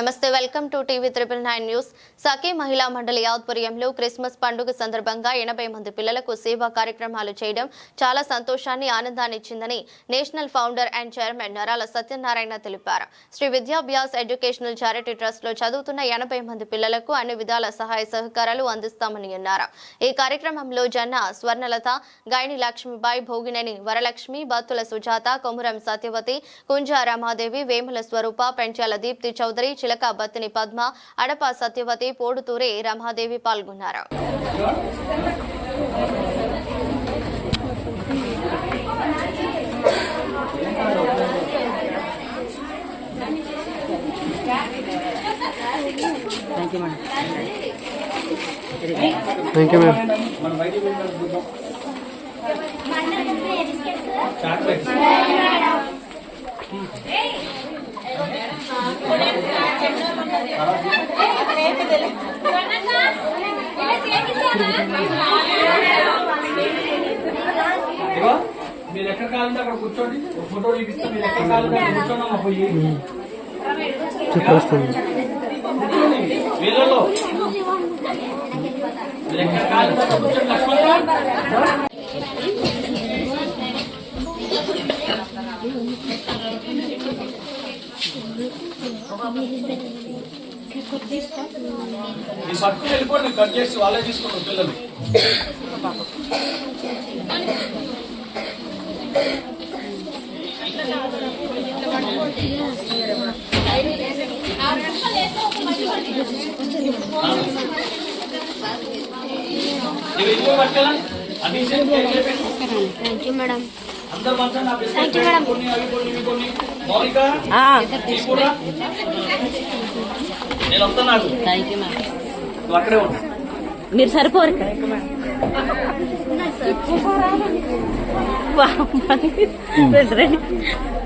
నమస్తే welcome to TV 999 news. సఖీ మహిళా మండలి ఆధ్వర్యంలో క్రిస్మస్ పండుగ సందర్భంగా 80 మంది పిల్లలకు సేవా కార్యక్రమాలు చేయడం చాలా సంతోషాన్ని ఆనందాన్ని ఇచ్చిందని నేషనల్ ఫౌండర్ అండ్ చైర్మన్ నరాల సత్యనారాయణ తెలిపారు. శ్రీ విద్యాభ్యాస్ ఎడ్యుకేషనల్ చారిటీ ట్రస్ట్ లో చదువుతున్న 80 మంది పిల్లలకు అన్ని విధాల సహాయ సహకారాలు అందిస్తామని అన్నారు. ఈ కార్యక్రమంలో జన్న స్వర్ణలత, గైని లక్ష్మీబాయి, భోగినేని వరలక్ష్మి, బత్తుల సుజాత, కొమురం సత్యవతి, కుంజా రమాదేవి, వేముల స్వరూప, పెంచాల దీప్తి చౌదరి, చిలక బత్తిని పద్మ, అడప సత్యవతి, పోడుతూరే రమాదేవి పాల్గొన్నారు. Thank you, ma'am. మీరు ఎక్కడ కావాలంటే అక్కడ కూర్చోండి, ఫోటో చూపిస్తే మీరు ఎక్కడ కావాలంటే అక్కడ కూర్చోండి. పోయి వీళ్ళలో మీరు ఎక్కడ కావాలంటే అక్కడ కూర్చోండి. లక్ష్మణ్ ఈ పట్టుకుని వెళ్ళిపోండి, కట్ చేసి వాళ్ళే తీసుకుంటారు పిల్లలు. అందరు మంచం కొన్ని అవి కొన్ని కొన్ని మౌలిక కూడా నేను వస్తా. నాకు నువ్వు అక్కడే ఉంటా, మీరు సరిపోరు.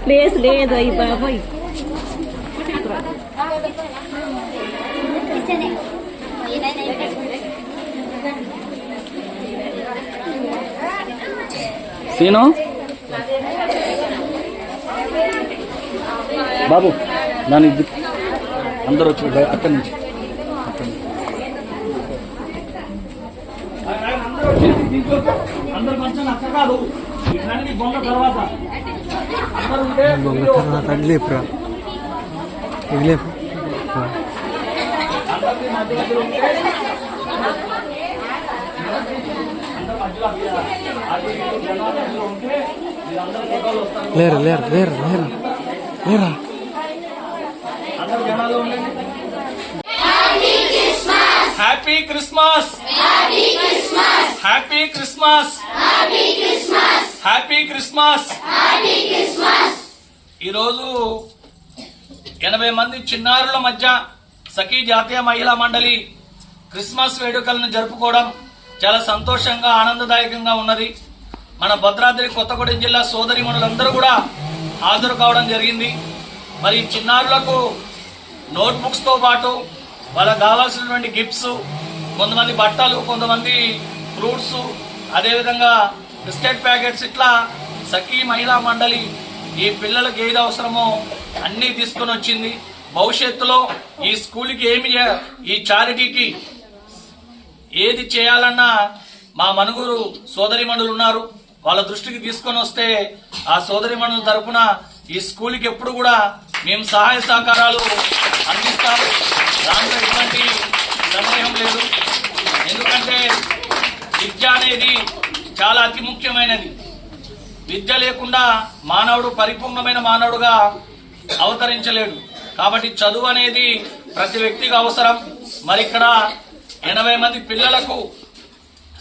ప్లేస్ లేదు అయ్యి బాబాయ్. సీను బాబు నన్ను అందరూ వచ్చి అక్కడి నుంచి అందరు మంచి అక్క కాదు బొమ్మ తర్వాత అందరు ఉంటే లేరు లేరు లేరు లేరు లేరా. అందరు జనాలు ఉండండి. Happy Christmas, happy Christmas, happy Christmas. ఈరోజు 80 మంది చిన్నారుల మధ్య సఖీ జాతీయ మహిళా మండలి క్రిస్మస్ వేడుకలను జరుపుకోవడం చాలా సంతోషంగా ఆనందదాయకంగా ఉన్నది. మన భద్రాద్రి కొత్తగూడెం జిల్లా సోదరిమణులందరూ కూడా హాజరు కావడం జరిగింది. మరి చిన్నారులకు నోట్బుక్స్ తో పాటు వాళ్ళకి కావాల్సినటువంటి గిఫ్ట్స్, కొంతమంది బట్టలు, కొంతమంది ఫ్రూట్స్, అదేవిధంగా బిస్కెట్ ప్యాకెట్స్, ఇట్లా సఖీ మహిళా మండలి ఈ పిల్లలకు ఏది అవసరమో అన్నీ తీసుకొని వచ్చింది. భవిష్యత్తులో ఈ స్కూల్కి ఈ చారిటీకి ఏది చేయాలన్నా మా మనుగురు సోదరిమణులు ఉన్నారు, వాళ్ళ దృష్టికి తీసుకొని వస్తే ఆ సోదరిమణుల తరపున ఈ స్కూల్కి ఎప్పుడు కూడా మేము సహాయ సహకారాలు అందిస్తాము. దాంట్లో ఎటువంటి సందేహం లేదు. ఎందుకంటే విద్య అనేది చాలా అతి ముఖ్యమైనది. విద్య లేకుండా మానవుడు పరిపూర్ణమైన మానవుడుగా అవతరించలేడు. కాబట్టి చదువు అనేది ప్రతి వ్యక్తికి అవసరం. మరి ఇక్కడ 80 మంది పిల్లలకు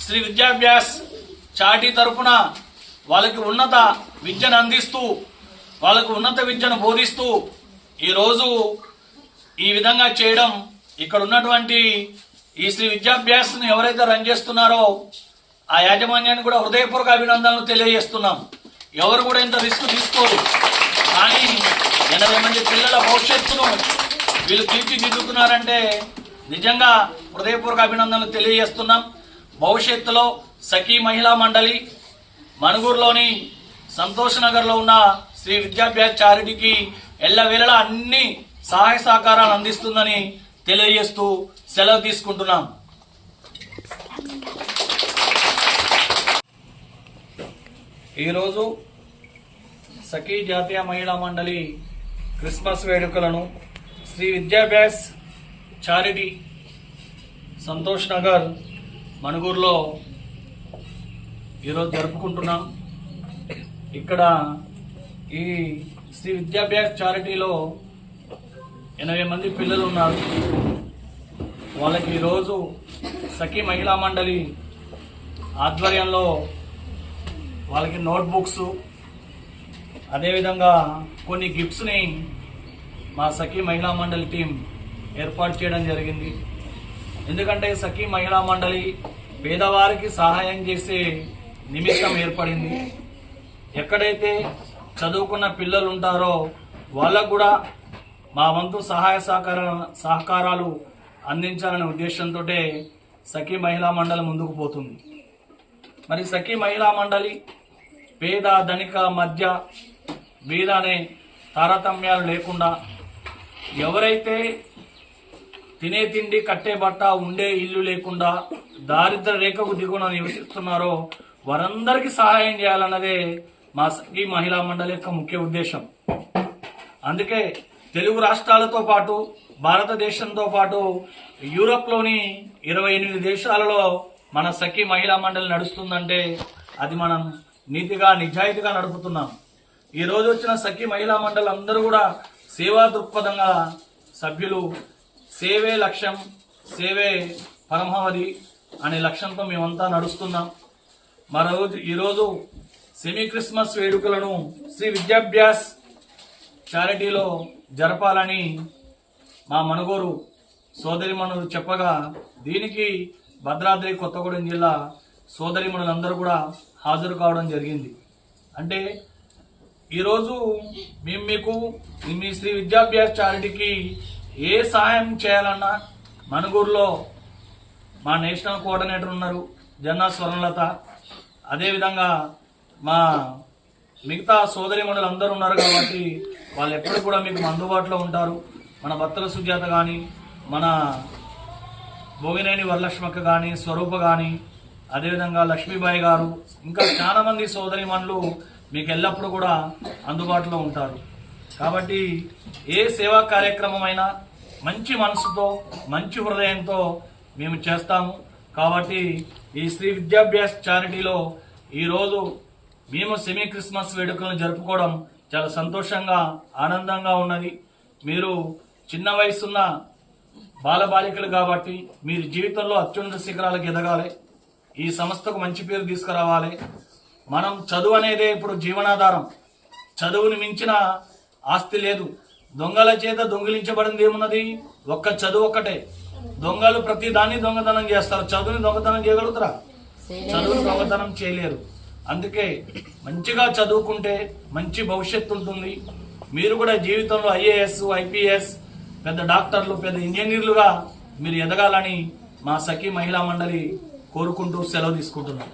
శ్రీ విద్యాభ్యాస్ చారిటీ తరపున వాళ్ళకి ఉన్నత విద్యను అందిస్తూ, వాళ్ళకు ఉన్నత విద్యను బోధిస్తూ ఈరోజు ఈ విధంగా చేయడం, ఇక్కడ ఉన్నటువంటి ఈ శ్రీ విద్యాభ్యాస్ని ఎవరైతే రన్ చేస్తున్నారో ఆ యాజమాన్యాన్ని కూడా హృదయపూర్వక అభినందనలు తెలియజేస్తున్నాం. ఎవరు కూడా ఇంత రిస్క్ తీసుకోరు. కానీ 80 మంది పిల్లల భవిష్యత్తును వీళ్ళు తీర్చిదిద్దుతున్నారంటే నిజంగా హృదయపూర్వక అభినందనలు తెలియజేస్తున్నాం. భవిష్యత్తులో సఖీ మహిళా మండలి మణుగూరులోని సంతోష్ నగర్ లో ఉన్న శ్రీ విద్యాభ్యాస్ చారిటీకి ఎల్లవేళలా అన్ని సహాయ సహకారాలు అందిస్తుందని తెలియజేస్తూ సెలవు తీసుకుంటున్నాం. ఈరోజు సఖీ జాతీయ మహిళా మండలి క్రిస్మస్ వేడుకలను శ్రీ విద్యాభ్యాస్ చారిటీ సంతోష్ నగర్ మణుగూరులో ఈరోజు జరుపుకుంటున్నాం. ఇక్కడ ఈ శ్రీ విద్యాభ్యాస్ చారిటీలో 80 మంది పిల్లలు ఉన్నారు. వాళ్ళకి ఈరోజు సఖీ మహిళా మండలి ఆధ్వర్యంలో వాళ్ళకి నోట్బుక్స్, అదేవిధంగా కొన్ని గిఫ్ట్స్ని మా సఖీ మహిళా మండలి టీం ఏర్పాటు చేయడం జరిగింది. ఎందుకంటే సఖీ మహిళా మండలి పేదవారికి సహాయం చేసే నిమిత్తం ఏర్పడింది. ఎక్కడైతే చదువుకున్న పిల్లలు ఉంటారో వాళ్ళకు కూడా మా వంతు సహాయ సహకారాలు అందించాలనే ఉద్దేశంతో సఖీ మహిళా మండలి ముందుకు పోతుంది. మరి సఖీ మహిళా మండలి పేద ధనిక మధ్య బీద అనే తారతమ్యాలు లేకుండా ఎవరైతే తినే తిండి కట్టే బట్ట ఉండే ఇల్లు లేకుండా దారిద్ర రేఖకు దిగువన నివసిస్తున్నారో వారందరికీ సహాయం చేయాలన్నదే మా సఖీ మహిళా మండలి యొక్క ముఖ్య ఉద్దేశం. అందుకే తెలుగు రాష్ట్రాలతో పాటు భారతదేశంతో పాటు యూరోప్లోని 28 దేశాలలో మన సఖీ మహిళా మండలి నడుస్తుందంటే అది మనం నీతిగా నిజాయితీగా నడుపుతున్నాం. ఈ రోజు వచ్చిన సఖీ మహిళా మండలి అందరూ కూడా సేవా దృక్పథంగా సభ్యులు, సేవే లక్ష్యం సేవే పరమావధి అనే లక్ష్యంతో మేమంతా నడుస్తున్నాం. ఈరోజు సెమీ క్రిస్మస్ వేడుకలను శ్రీ విద్యాభ్యాస్ చారిటీలో జరపాలని మా మణుగూరు సోదరిమణులు చెప్పగా దీనికి భద్రాద్రి కొత్తగూడెం జిల్లా సోదరిమణులందరూ కూడా హాజరు కావడం జరిగింది. అంటే ఈరోజు మేము మీకు మీ శ్రీ విద్యాభ్యాస్ చారిటీకి ఏ సహాయం చేయాలన్నా మణుగూరులో మా నేషనల్ కోఆర్డినేటర్ ఉన్నారు జన్నా స్వర్ణలత, అదేవిధంగా మా మిగతా సోదరిమణులు అందరూ ఉన్నారు కాబట్టి వాళ్ళు ఎప్పుడు కూడా మీకు అందుబాటులో ఉంటారు. మన బత్తల సుజాత కానీ, మన భోగినేని వరలక్ష్మక్క కానీ, స్వరూప కానీ, అదేవిధంగా లక్ష్మీబాయి గారు, ఇంకా చాలా మంది సోదరిమణులు మీకు ఎల్లప్పుడూ కూడా అందుబాటులో ఉంటారు. కాబట్టి ఏ సేవా కార్యక్రమం అయినా మంచి మనసుతో మంచి హృదయంతో మేము చేస్తాము. కాబట్టి ఈ శ్రీ విద్యాభ్యాస్ చారిటీలో ఈరోజు మేము సెమీ క్రిస్మస్ వేడుకలను జరుపుకోవడం చాలా సంతోషంగా ఆనందంగా ఉన్నది. మీరు చిన్న వయసున్న బాలబాలికలు కాబట్టి మీరు జీవితంలో అత్యున్నత శిఖరాలకు ఎదగాలి, ఈ సంస్థకు మంచి పేరు తీసుకురావాలి. మనం చదువు అనేదే ఇప్పుడు జీవనాధారం. చదువుని మించిన ఆస్తి లేదు. దొంగల చేత దొంగిలించబడింది ఏమున్నది? ఒక్క చదువు ఒక్కటే. దొంగలు ప్రతి దాన్ని దొంగతనం చేస్తారు, చదువుని దొంగతనం చేయగలుగుతారా? చదువుని దొంగతనం చేయలేరు. అందుకే మంచిగా చదువుకుంటే మంచి భవిష్యత్తు ఉంటుంది. మీరు కూడా జీవితంలో ఐఏఎస్, ఐపీఎస్, పెద్ద డాక్టర్లు, పెద్ద ఇంజనీర్లుగా మీరు ఎదగాలని మా సఖీ మహిళా మండలి కోరుకుంటూ సెలవు తీసుకుంటున్నాం.